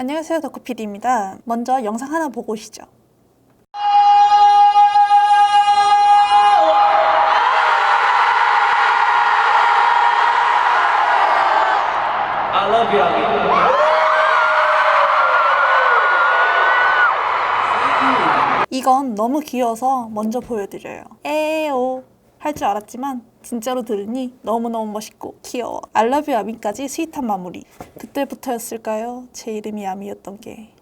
안녕하세요, 덕후PD입니다. 먼저 영상 하나 보고 오시죠. I love you, Ali. 이건 너무 귀여워서 먼저 보여드려요. 에오 할 줄 알았지만 진짜로 들으니 너무너무 멋있고 귀여워. I love you, 아미까지 스윗한 마무리. 그때부터였을까요? 제 이름이 아미였던 게.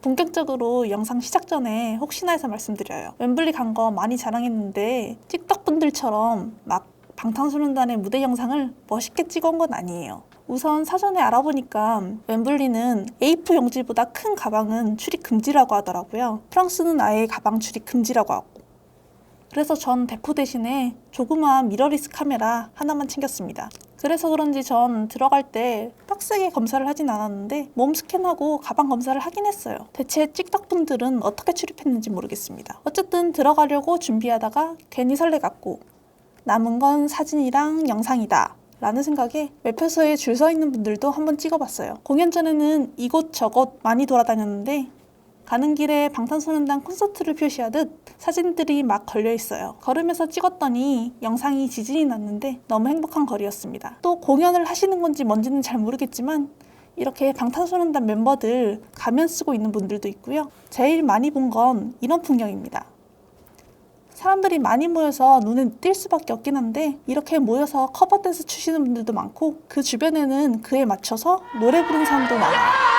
본격적으로 영상 시작 전에 혹시나 해서 말씀드려요. 웸블리 간 거 많이 자랑했는데 틱톡분들처럼 막 방탄소년단의 무대 영상을 멋있게 찍어온 건 아니에요. 우선 사전에 알아보니까 웸블리는 A4 용지보다 큰 가방은 출입 금지라고 하더라고요. 프랑스는 아예 가방 출입 금지라고 하고. 그래서 전 대포 대신에 조그마한 미러리스 카메라 하나만 챙겼습니다. 그래서 그런지 전 들어갈 때 빡세게 검사를 하진 않았는데 몸 스캔하고 가방 검사를 하긴 했어요. 대체 찍덕분들은 어떻게 출입했는지 모르겠습니다. 어쨌든 들어가려고 준비하다가 괜히 설레갔고 남은 건 사진이랑 영상이다 라는 생각에 매표소에 줄 서 있는 분들도 한번 찍어봤어요. 공연 전에는 이곳저곳 많이 돌아다녔는데 가는 길에 방탄소년단 콘서트를 표시하듯 사진들이 막 걸려있어요. 걸으면서 찍었더니 영상이 지진이 났는데 너무 행복한 거리였습니다. 또 공연을 하시는 건지 뭔지는 잘 모르겠지만 이렇게 방탄소년단 멤버들 가면 쓰고 있는 분들도 있고요. 제일 많이 본 건 이런 풍경입니다. 사람들이 많이 모여서 눈에 띌 수밖에 없긴 한데 이렇게 모여서 커버 댄스 추시는 분들도 많고 그 주변에는 그에 맞춰서 노래 부르는 사람도 많아요.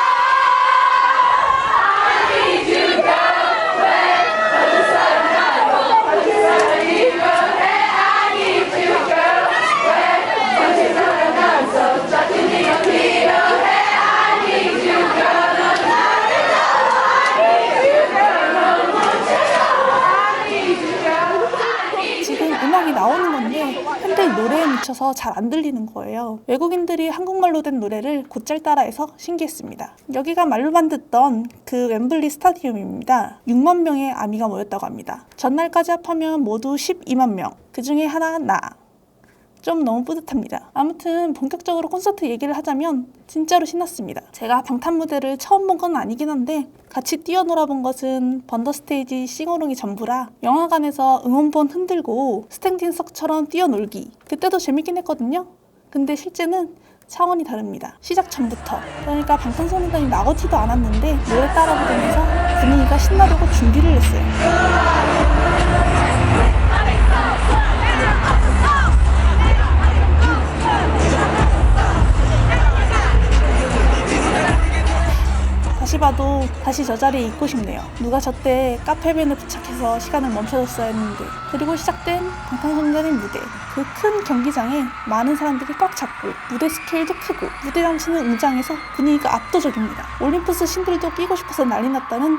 음악이 나오는 건데 팬들 노래에 묻혀서 잘 안 들리는 거예요. 외국인들이 한국말로 된 노래를 곧잘 따라해서 신기했습니다. 여기가 말로만 듣던 그 웸블리 스타디움입니다. 6만 명의 아미가 모였다고 합니다. 전날까지 합하면 모두 12만 명. 그 중에 하나 나. 좀 너무 뿌듯합니다. 아무튼 본격적으로 콘서트 얘기를 하자면 진짜로 신났습니다. 제가 방탄 무대를 처음 본 건 아니긴 한데 같이 뛰어놀아 본 것은 번더스테이지 싱어롱이 전부라 영화관에서 응원본 흔들고 스탠딩석처럼 뛰어놀기 그때도 재밌긴 했거든요. 근데 실제는 차원이 다릅니다. 시작 전부터. 그러니까 방탄소년단이 나오지도 않았는데 노래 따라 부르면서 분위기가 신나려고 준비를 했어요. 다시 봐도 다시 저 자리에 있고 싶네요. 누가 저때 카페벤을 부착해서 시간을 멈춰줬어야 했는데. 그리고 시작된 방탄소년단의 무대. 그 큰 경기장에 많은 사람들이 꽉 잡고 무대 스케일도 크고 무대 장치는 웅장해서 분위기가 압도적입니다. 올림푸스 신들도 끼고 싶어서 난리 났다는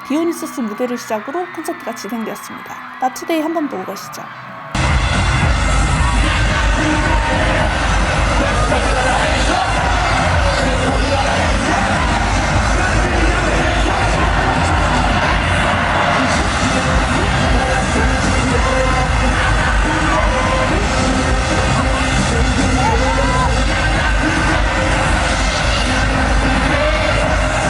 디오니소스 무대를 시작으로 콘서트가 진행되었습니다. 나투데이 한번 보고 가시죠.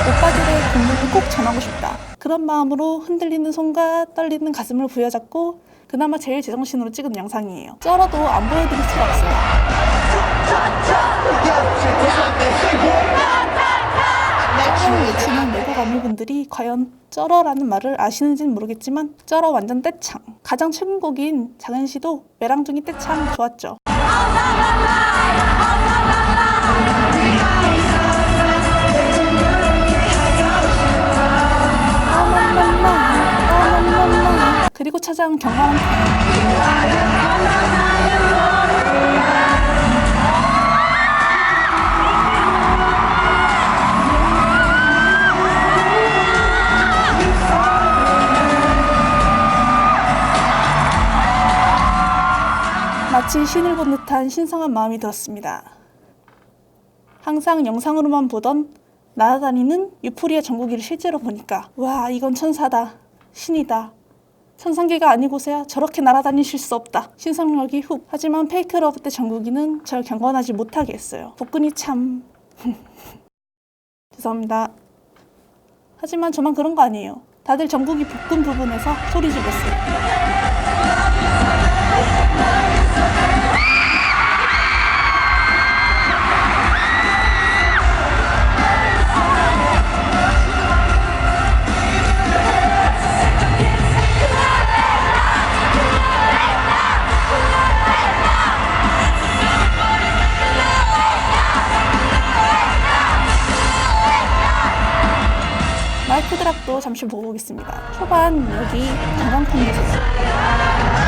오빠들의 공연을 꼭 전하고 싶다. 그런 마음으로 흔들리는 손과 떨리는 가슴을 부여잡고 그나마 제일 제정신으로 찍은 영상이에요. 쩔어도 안 보여드릴 수가 없어요. 쩔어를 외치는 내국 아미분들이 과연 쩔어라는 말을 아시는지는 모르겠지만 쩔어 완전 떼창. 가장 최근 곡인 장은시도 매랑둥이 떼창 좋았죠. 그리고 찾아온 경감한 마치 신을 본 듯한 신성한 마음이 들었습니다. 항상 영상으로만 보던 날아다니는 유포리아 정국이를 실제로 보니까 와, 이건 천사다. 신이다. 천상계가 아니고서야 저렇게 날아다니실 수 없다. 신성력이 훅. 하지만 페이크 러브 때 정국이는 절 경건하지 못하게 했어요. 복근이 참... 죄송합니다. 하지만 저만 그런 거 아니에요. 다들 전국이 볶은 부분에서 소리 질렀어요. 마이크 드랍도 잠시 보고 오겠습니다. 초반 여기 전광판 모습.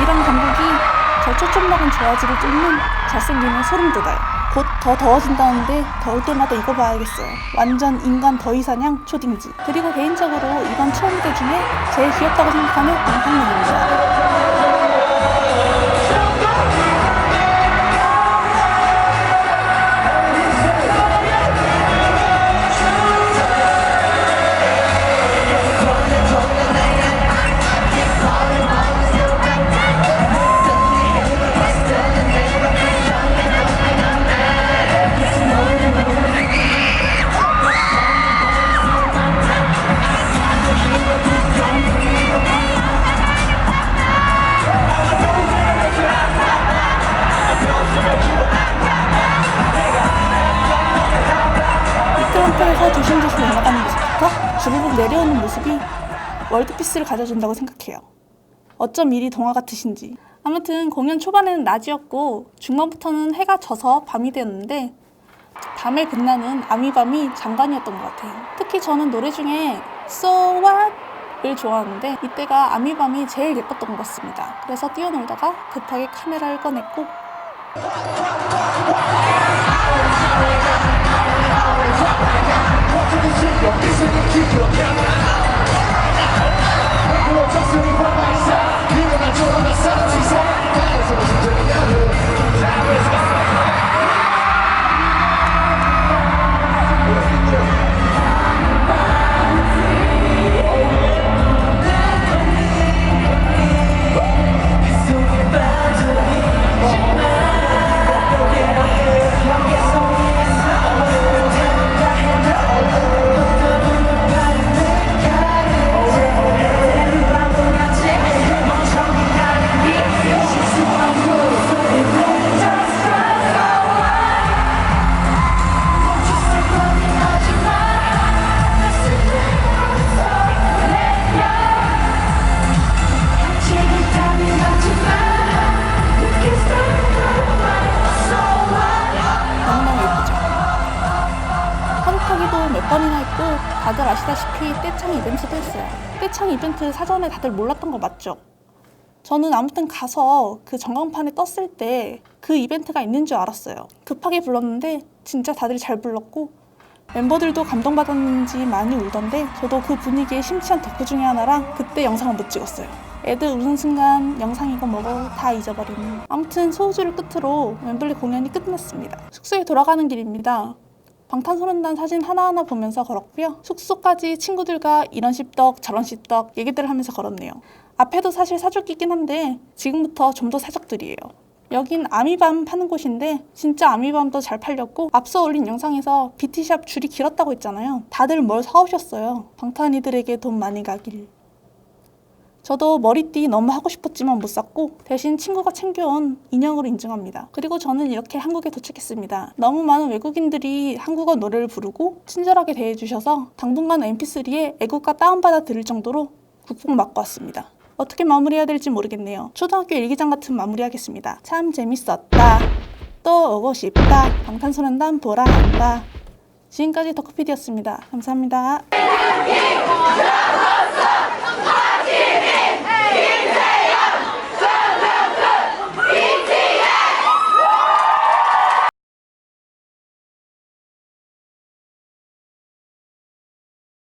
이런 감독이 저 초점 나간 저화질을 뚫는 잘생김에 소름 돋아요. 곧 더 더워진다는데 더울 때마다 이거 봐야겠어요. 완전 인간 더위사냥 초딩지. 그리고 개인적으로 이번 초무대 중에 제일 귀엽다고 생각하는 앙팡님입니다. 미끄럼틀에서 조심조심 올라가는 모습부터 주르륵 내려오는 모습이 월드피스를 가져준다고 생각해요. 어쩜 일이 동화 같으신지. 아무튼 공연 초반에는 낮이었고 중반부터는 해가 져서 밤이 되었는데 밤에 빛나는 아미밤이 장관이었던 것 같아요. 특히 저는 노래 중에 So What을 좋아하는데 이때가 아미밤이 제일 예뻤던 것 같습니다. 그래서 뛰어놀다가 급하게 카메라를 꺼냈고 몇 번이나 했고 다들 아시다시피 떼창 이벤트도 했어요. 떼창 이벤트 사전에 다들 몰랐던 거 맞죠? 저는 아무튼 가서 그 전광판에 떴을 때 그 이벤트가 있는 줄 알았어요. 급하게 불렀는데 진짜 다들 잘 불렀고 멤버들도 감동받았는지 많이 울던데 저도 그 분위기에 심취한 덕후 중에 하나라 그때 영상을 못 찍었어요. 애들 우는 순간 영상이고 뭐고 다 잊어버리는. 아무튼 소우주를 끝으로 웸블리 공연이 끝났습니다. 숙소에 돌아가는 길입니다. 방탄소년단 사진 하나하나 보면서 걸었고요. 숙소까지 친구들과 이런 씹덕 저런 씹덕 얘기들을 하면서 걸었네요. 앞에도 사실 사족이긴 한데 지금부터 좀 더 사족들이에요. 여긴 아미밤 파는 곳인데 진짜 아미밤도 잘 팔렸고 앞서 올린 영상에서 비티샵 줄이 길었다고 했잖아요. 다들 뭘 사오셨어요. 방탄이들에게 돈 많이 가길. 저도 머리띠 너무 하고 싶었지만 못 샀고 대신 친구가 챙겨온 인형으로 인증합니다. 그리고 저는 이렇게 한국에 도착했습니다. 너무 많은 외국인들이 한국어 노래를 부르고 친절하게 대해주셔서 당분간 mp3에 애국가 다운받아 들을 정도로 국뽕 맞고 왔습니다. 어떻게 마무리해야 될지 모르겠네요. 초등학교 일기장 같은 마무리하겠습니다. 참 재밌었다. 또 오고 싶다. 방탄소년단 보라 한다. 지금까지 덕후PD였습니다. 감사합니다.